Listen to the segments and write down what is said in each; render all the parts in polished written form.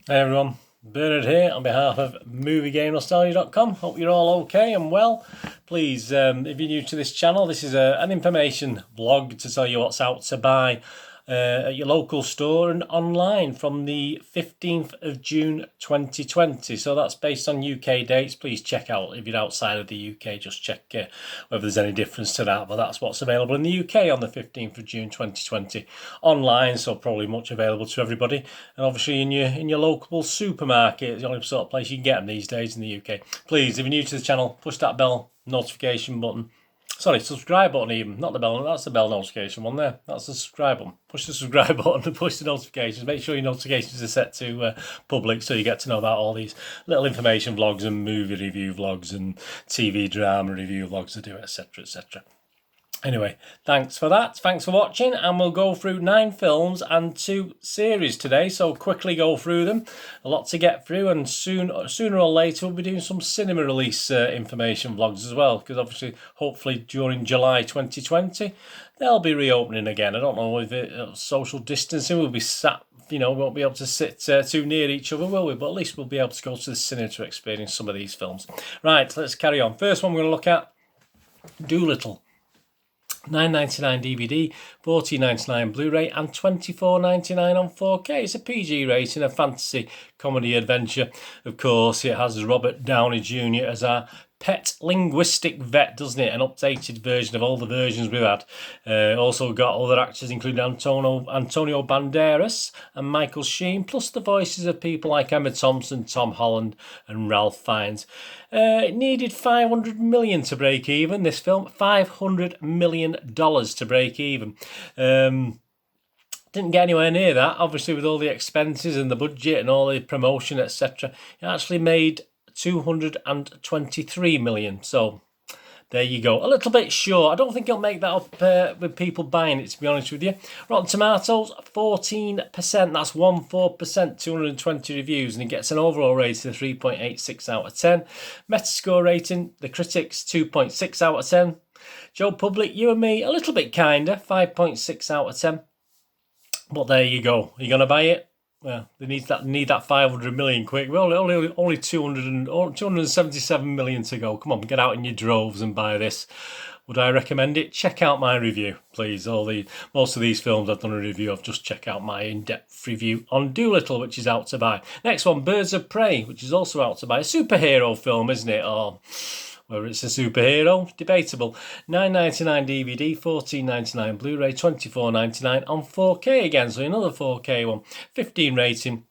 Hey everyone, Bernard here on behalf of MovieGameNostalgia.com. Hope you're all okay and well. Please, if you're new to this channel, this is an information vlog to tell you what's out to buy at your local store and online from the 15th of June 2020. So that's based on UK dates. Please check out, if you're outside of the UK, just check whether there's any difference to that. But that's what's available in the UK on the 15th of June 2020 online, so probably much available to everybody. And obviously in your local supermarket, it's the only sort of place you can get them these days in the UK. Please, if you're new to the channel, push that bell notification button. Sorry, subscribe button even, not the bell. That's the bell notification one there. That's the subscribe button. Push the subscribe button and push the notifications. Make sure your notifications are set to public so you get to know about all these little information vlogs and movie review vlogs and TV drama review vlogs I do, etc, etc. Anyway, thanks for that. Thanks for watching, and we'll go through 9 films and 2 series today. So quickly go through them. A lot to get through, and sooner or later we'll be doing some cinema release information vlogs as well. Because obviously, hopefully during July 2020, they'll be reopening again. I don't know if social distancing will be sat. We won't be able to sit too near each other, will we? But at least we'll be able to go to the cinema to experience some of these films. Right, let's carry on. First one we're going to look at Dolittle. $9.99 DVD, $14.99 Blu-ray, and $24.99 on 4K. It's a PG rating, a fantasy comedy adventure. Of course, it has Robert Downey Jr. as our pet linguistic vet, doesn't it? An updated version of all the versions we've had. Also got other actors including Antonio Banderas and Michael Sheen, plus the voices of people like Emma Thompson, Tom Holland and Ralph Fiennes. It needed $500 million to break even, this film. $500 million to break even. Didn't get anywhere near that, obviously, with all the expenses and the budget and all the promotion, etc. It actually made $223 million. So there you go. A little bit short. I don't think it'll make that up with people buying it, to be honest with you. Rotten Tomatoes, 14%. That's 14%, 220 reviews, and it gets an overall rating of 3.86 out of 10. Metascore rating, the critics, 2.6 out of 10. Joe Public, you and me, a little bit kinder, 5.6 out of 10. But there you go. Are you going to buy it? Well, they need that 500 million quick. Well, only 277 million to go. Come on, get out in your droves and buy this. Would I recommend it? Check out my review, please. Most of these films I've done a review of. Just check out my in-depth review on Dolittle, which is out to buy. Next one, Birds of Prey, which is also out to buy. A superhero film, isn't it? Or whether it's a superhero, debatable. $9.99 DVD, $14.99 Blu-ray, $24.99 on 4K again. So another 4K one. 15 rating,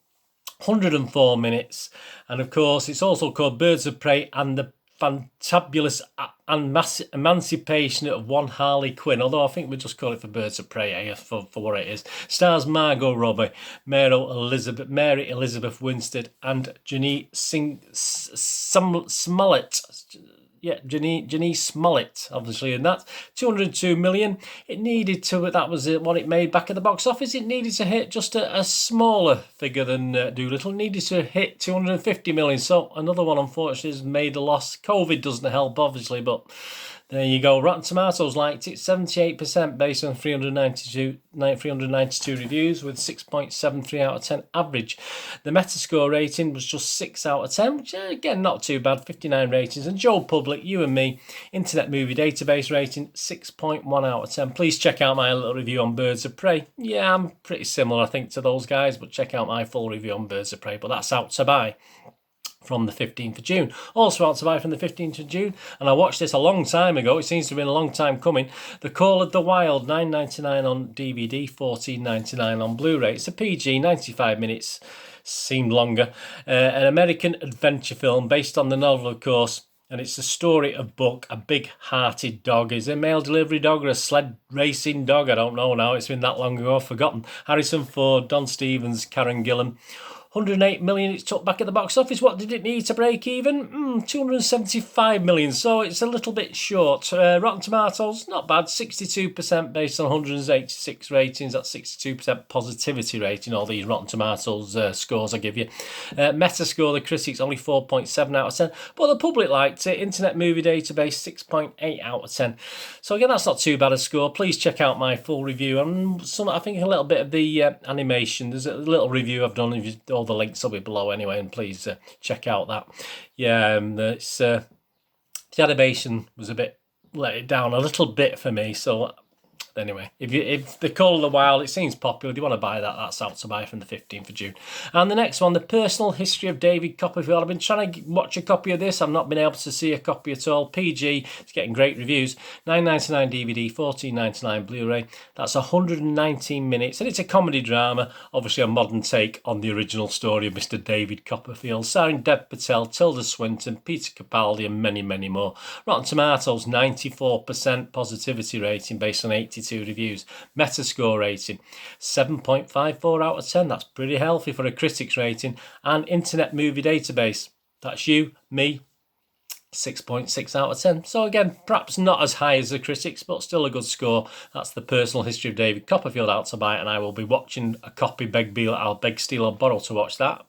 104 minutes. And of course, it's also called Birds of Prey and the Fantabulous Emancipation of One Harley Quinn. Although I think we just call it for Birds of Prey for what it is. Stars Margot Robbie, Mary Elizabeth Winstead, and Janice Smollett. Yeah, Janice Smollett, obviously, and that's 202 million. It needed to, that was what it made back at the box office. It needed to hit just a smaller figure than Dolittle. It needed to hit 250 million. So another one, unfortunately, has made a loss. COVID doesn't help, obviously, but there you go. Rotten Tomatoes liked it, 78% based on 392 reviews with 6.73 out of 10 average. The Metascore rating was just 6 out of 10, which again, not too bad, 59 ratings. And Joe Public, you and me, Internet Movie Database rating, 6.1 out of 10. Please check out my little review on Birds of Prey. Yeah, I'm pretty similar, I think, to those guys, but check out my full review on Birds of Prey. But that's out to buy from the 15th of June. Also out to buy from the 15th of June, and I watched this a long time ago. It seems to have been a long time coming. The Call of the Wild, $9.99 on DVD, $14.99 on Blu-ray. It's a PG, 95 minutes, seemed longer. An American adventure film based on the novel, of course, and it's the story of Buck, a big-hearted dog. Is it a mail delivery dog or a sled racing dog? I don't know now. It's been that long ago, I've forgotten. Harrison Ford, Don Stevens, Karen Gillan. 108 million it took back at the box office. What did it need to break even? 275 million, so it's a little bit short. Rotten Tomatoes, not bad, 62% based on 186 ratings. That's 62% positivity rating, all these Rotten Tomatoes scores I give you. Metascore, the critics, only 4.7 out of 10, but the public liked it. Internet Movie Database, 6.8 out of 10. So again, that's not too bad a score. Please check out my full review and I think a little bit of the animation. There's a little review I've done of all all the links will be below anyway, and please check out that. Yeah, it's the animation was a bit let it down a little bit for me, so anyway, if the Call of the Wild, it seems popular, if you want to buy that, that's out to buy from the 15th of June. And the next one, The Personal History of David Copperfield. I've been trying to watch a copy of this. I've not been able to see a copy at all. PG, it's getting great reviews. $9.99 DVD, $14.99 Blu-ray. That's 119 minutes, and it's a comedy drama, obviously a modern take on the original story of Mr. David Copperfield, starring Dev Patel, Tilda Swinton, Peter Capaldi, and many, many more. Rotten Tomatoes, 94% positivity rating based on 82 reviews. Metascore rating 7.54 out of 10. That's pretty healthy for a critics rating. And Internet Movie Database, that's you, me, 6.6 out of 10. So again, perhaps not as high as the critics, but still a good score. That's The Personal History of David Copperfield out to buy, and I will be watching a copy. I'll beg, steal, or borrow to watch that.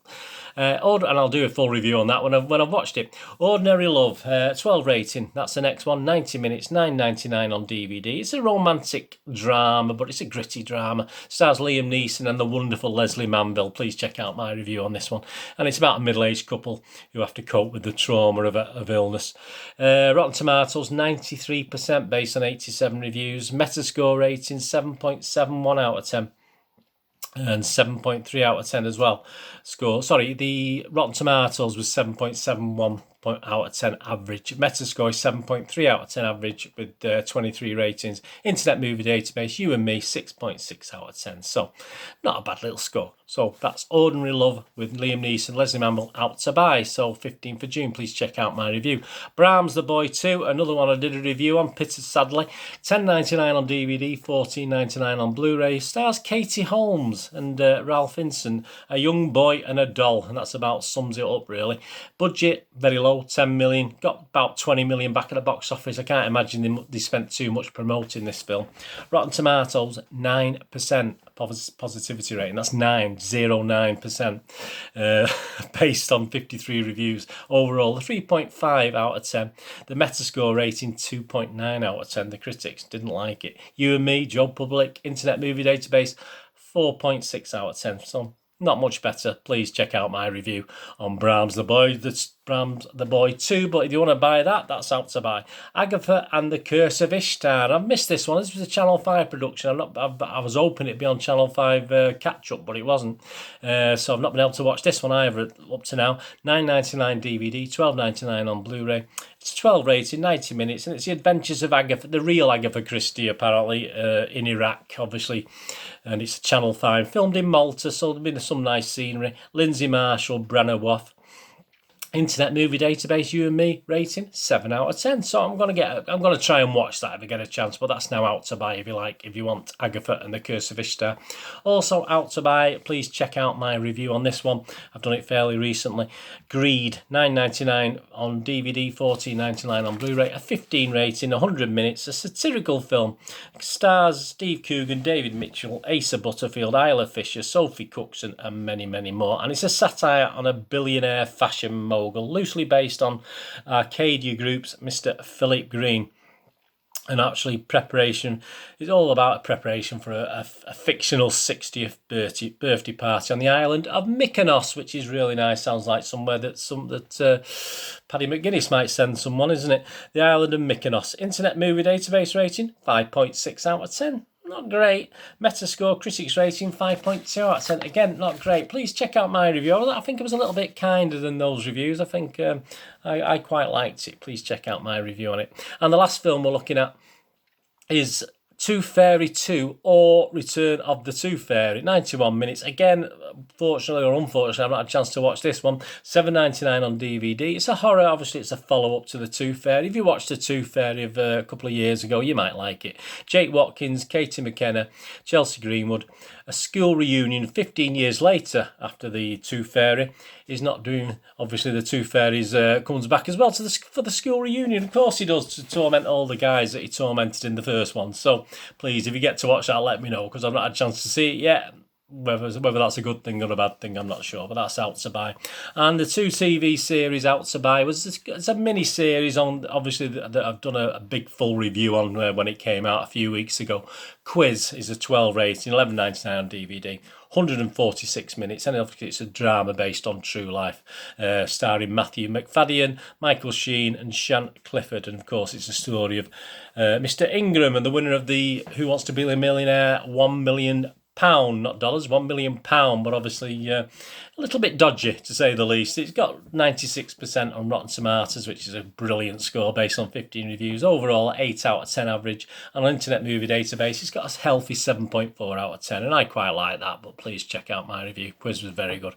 And I'll do a full review on that when I've watched it. Ordinary Love, 12 rating. That's the next one. 90 minutes, $9.99 on DVD. It's a romantic drama, but it's a gritty drama. Stars Liam Neeson and the wonderful Leslie Manville. Please check out my review on this one. And it's about a middle-aged couple who have to cope with the trauma of illness. Rotten Tomatoes, 93% based on 87 reviews. Metascore rating, 7.71 out of 10. And 7.3 out of 10 as well. The Rotten Tomatoes was 7.71 out of 10 average. Metascore is 7.3 out of 10 average with 23 ratings. Internet Movie Database, you and me, 6.6 out of 10. So not a bad little score. So that's Ordinary Love with Liam Neeson, Leslie Manville out to buy. So 15th of June, please check out my review. Brahms the Boy 2, another one I did a review on, pitted sadly. $10.99 on DVD, $14.99 on Blu-ray. Stars Katie Holmes and Ralph Inson, a young boy and a doll, and that's about sums it up really. Budget, very low, 10 million. Got about 20 million back at the box office. I can't imagine they spent too much promoting this film. Rotten Tomatoes, 9% positivity rating. That's 9.09%, based on 53 reviews. Overall, 3.5 out of 10. The Metascore rating, 2.9 out of 10. The critics didn't like it. You and Me, Joe Public, Internet Movie Database, 4.6 out of 10. So not much better. Please check out my review on Brahms the Boy. That's Brahms the Boy 2, but if you want to buy that, that's out to buy. Agatha and the Curse of Ishtar. I've missed this one. This was a Channel 5 production. I was hoping it'd be on Channel 5 catch-up, but it wasn't. So I've not been able to watch this one either up to now. $9.99 DVD, $12.99 on Blu-ray. It's 12 rated, 90 minutes, and it's the adventures of Agatha, the real Agatha Christie, apparently, in Iraq, obviously. And it's Channel 5, filmed in Malta, so there's been some nice scenery. Lindsay Marshall, Brenna Wath. Internet Movie Database, You and Me rating 7 out of 10. So I'm gonna try and watch that if I get a chance, but that's now out to buy if you want Agatha and the Curse of Ishtar. Also out to buy, please check out my review on this one. I've done it fairly recently. Greed, $9.99 on DVD, $14.99 on Blu-ray, a 15 rating, 100 minutes, a satirical film. Stars Steve Coogan, David Mitchell, Asa Butterfield, Isla Fisher, Sophie Cookson, and many, many more. And it's a satire on a billionaire fashion mogul, loosely based on Arcadia Group's Mr. Philip Green. And actually, preparation is all about preparation for a fictional 60th birthday party on the island of Mykonos, which is really nice. Sounds like somewhere that Paddy McGuinness might send someone, isn't it? The island of Mykonos. Internet Movie Database rating 5.6 out of 10. Not great. Metascore critics rating 5.2 out of 10. Again, not great. Please check out my review. I think it was a little bit kinder than those reviews. I think I quite liked it. Please check out my review on it. And the last film we're looking at is Tooth Fairy 2 or Return of the Tooth Fairy. 91 minutes. Again, fortunately or unfortunately, I've not had a chance to watch this one. $7.99 on DVD. It's a horror. Obviously, it's a follow-up to the Tooth Fairy. If you watched the Tooth Fairy of a couple of years ago, you might like it. Jake Watkins, Katie McKenna, Chelsea Greenwood. A school reunion 15 years later after the Tooth Fairy is not doing. Obviously, the Tooth Fairy comes back as well for the school reunion. Of course he does, to torment all the guys that he tormented in the first one. So please, if you get to watch that, let me know, because I've not had a chance to see it yet. Whether that's a good thing or a bad thing, I'm not sure, but that's out to buy. And the 2 TV series out to buy it's a mini series on, obviously, that I've done a big full review on when it came out a few weeks ago. Quiz is a 12 rating, $11.99 on DVD, 146 minutes, and obviously it's a drama based on true life, starring Matthew McFadden, Michael Sheen, and Shant Clifford. And of course, it's a story of Mr. Ingram and the winner of the Who Wants to Be a Millionaire £1 million, not dollars, £1 million, but obviously a little bit dodgy, to say the least. It's got 96% on Rotten Tomatoes, which is a brilliant score based on 15 reviews. Overall, 8 out of 10 average. And on Internet Movie Database, it's got a healthy 7.4 out of 10, and I quite like that, but please check out my review. Quiz was very good.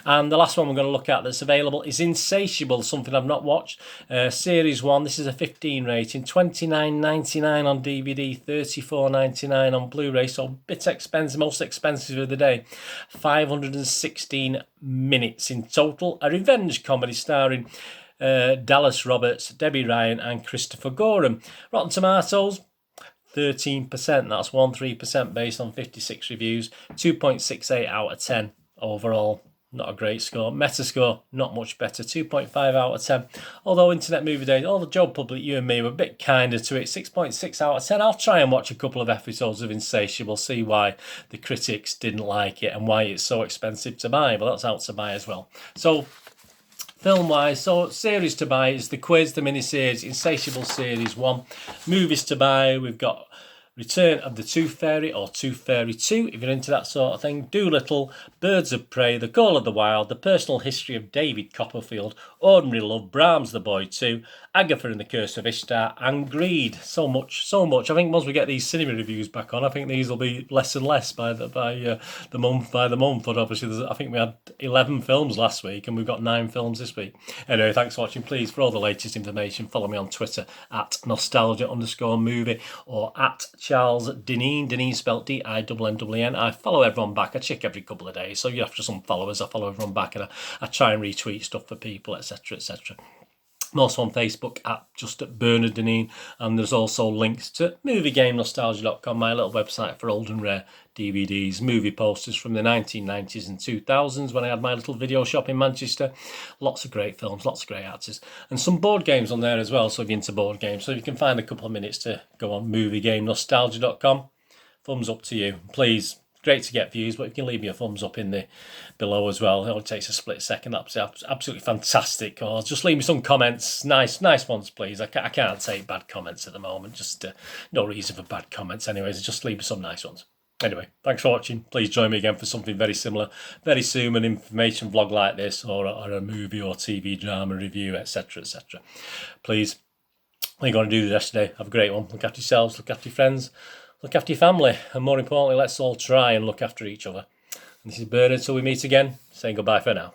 And the last one we're going to look at that's available is Insatiable, something I've not watched. Series 1, this is a 15 rating, $29.99 on DVD, $34.99 on Blu-ray, so a bit expensive, most expensive of the day. 516 minutes in total. A revenge comedy starring Dallas Roberts, Debbie Ryan, and Christopher Gorham. Rotten Tomatoes, 13%. That's 13% based on 56 reviews. 2.68 out of 10 overall. Not a great score. Metascore, not much better. 2.5 out of 10. Although Internet Movie Days, all the Joe Public, you and me, were a bit kinder to it. 6.6 out of 10. I'll try and watch a couple of episodes of Insatiable, see why the critics didn't like it and why it's so expensive to buy. But that's out to buy as well. So, film-wise, so series to buy is The Quiz, the mini-series, Insatiable Series 1. Movies to buy, we've got Return of the Tooth Fairy, or Tooth Fairy 2, if you're into that sort of thing. Dolittle, Birds of Prey, The Call of the Wild, The Personal History of David Copperfield, Ordinary Love, Brahms the Boy 2, Agatha and the Curse of Ishtar, and Greed. So much. I think once we get these cinema reviews back on, I think these will be less and less by the month. But obviously, I think we had 11 films last week, and we've got 9 films this week. Anyway, thanks for watching. Please, for all the latest information, follow me on Twitter at nostalgia_movie or at Charles Dineen. Dineen spelled D-I-N-N. I follow everyone back. I check every couple of days. So you have some followers. I follow everyone back, and I try and retweet stuff for people, etc., etc. I'm also on Facebook at just at Bernard Dineen, and there's also links to movieGameNostalgia.com, my little website for old and rare DVDs, movie posters from the 1990s and 2000s when I had my little video shop in Manchester. Lots of great films, lots of great actors, and some board games on there as well, so if you're into board games. So if you can find a couple of minutes to go on movieGameNostalgia.com, thumbs up to you. Please, great to get views, but if you can leave me a thumbs up in the below as well, it only takes a split second. That's absolutely fantastic. Or just leave me some comments, nice ones, please. I can't take bad comments at the moment. Just no reason for bad comments, anyways. Just leave me some nice ones. Anyway, thanks for watching. Please join me again for something very similar very soon, an information vlog like this, or a movie or TV drama review, etc., etc. Please, what are you going to do the rest of the day? Have a great one. Look after yourselves, look after your friends, look after your family, and more importantly, let's all try and look after each other. And this is Bernard, till we meet again, saying goodbye for now.